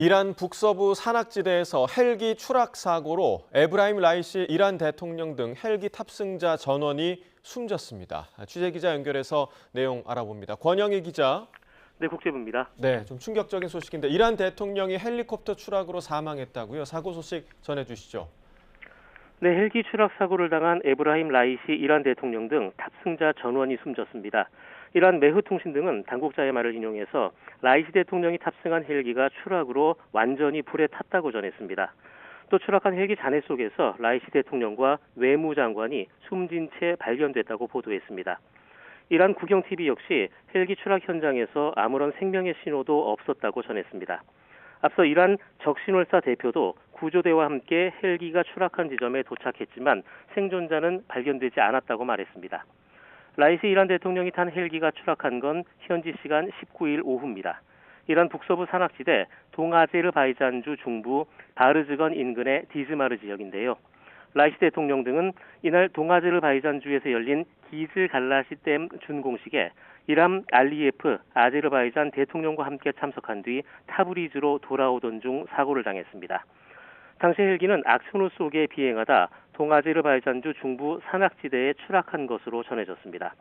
이란 북서부 산악지대에서 헬기 추락 사고로 에브라임 라이시 이란 대통령 등 헬기 탑승자 전원이 숨졌습니다. 취재기자 연결해서 내용 알아봅니다. 권영희 기자. 네, 국제부입니다. 네, 좀 충격적인 소식인데 이란 대통령이 헬리콥터 추락으로 사망했다고요? 사고 소식 전해주시죠. 네, 헬기 추락 사고를 당한 에브라임 라이시 이란 대통령 등 탑승자 전원이 숨졌습니다. 이란 메흐 통신 등은 당국자의 말을 인용해서 라이시 대통령이 탑승한 헬기가 추락으로 완전히 불에 탔다고 전했습니다. 또 추락한 헬기 잔해 속에서 라이시 대통령과 외무장관이 숨진 채 발견됐다고 보도했습니다. 이란 국영TV 역시 헬기 추락 현장에서 아무런 생명의 신호도 없었다고 전했습니다. 앞서 이란 적신월사 대표도 구조대와 함께 헬기가 추락한 지점에 도착했지만 생존자는 발견되지 않았다고 말했습니다. 라이시 이란 대통령이 탄 헬기가 추락한 건 현지 시간 19일 오후입니다. 이란 북서부 산악지대 동아제르바이잔주 중부 바르즈건 인근의 디즈마르 지역인데요. 라이시 대통령 등은 이날 동아제르바이잔주에서 열린 기즈 갈라시 댐 준공식에 이람 알리예프 아제르바이잔 대통령과 함께 참석한 뒤 타브리즈로 돌아오던 중 사고를 당했습니다. 당시 헬기는 악천후 속에 비행하다 동아제르바이잔주 중부 산악지대에 추락한 것으로 전해졌습니다.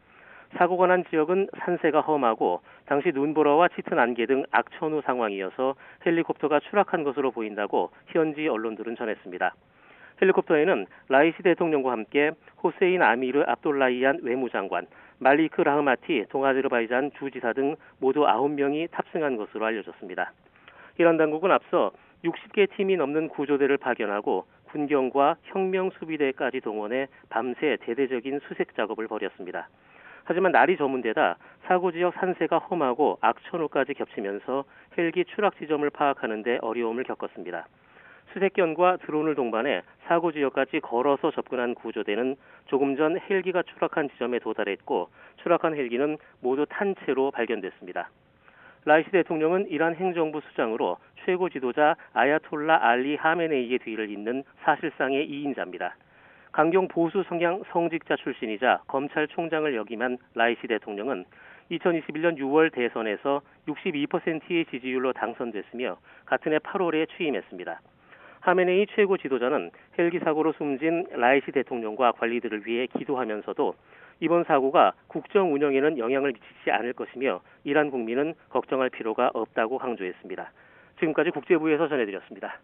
사고가 난 지역은 산세가 험하고 당시 눈보라와 짙은 안개 등 악천후 상황이어서 헬리콥터가 추락한 것으로 보인다고 현지 언론들은 전했습니다. 헬리콥터에는 라이시 대통령과 함께 호세인 아미르 압돌라이안 외무장관, 말리크 라흐마티 동아제르바이잔 주지사 등 모두 9명이 탑승한 것으로 알려졌습니다. 이란 당국은 앞서 60개 팀이 넘는 구조대를 파견하고 군경과 혁명수비대까지 동원해 밤새 대대적인 수색 작업을 벌였습니다. 하지만 날이 저문데다 사고 지역 산세가 험하고 악천후까지 겹치면서 헬기 추락 지점을 파악하는 데 어려움을 겪었습니다. 수색견과 드론을 동반해 사고 지역까지 걸어서 접근한 구조대는 조금 전 헬기가 추락한 지점에 도달했고 추락한 헬기는 모두 탄 채로 발견됐습니다. 라이시 대통령은 이란 행정부 수장으로 최고 지도자 아야톨라 알리 하메네이의 뒤를 잇는 사실상의 2인자입니다. 강경 보수 성향 성직자 출신이자 검찰총장을 역임한 라이시 대통령은 2021년 6월 대선에서 62%의 지지율로 당선됐으며 같은 해 8월에 취임했습니다. 하메네이 최고 지도자는 헬기 사고로 숨진 라이시 대통령과 관리들을 위해 기도하면서도 이번 사고가 국정 운영에는 영향을 미치지 않을 것이며 이란 국민은 걱정할 필요가 없다고 강조했습니다. 지금까지 국제부에서 전해드렸습니다.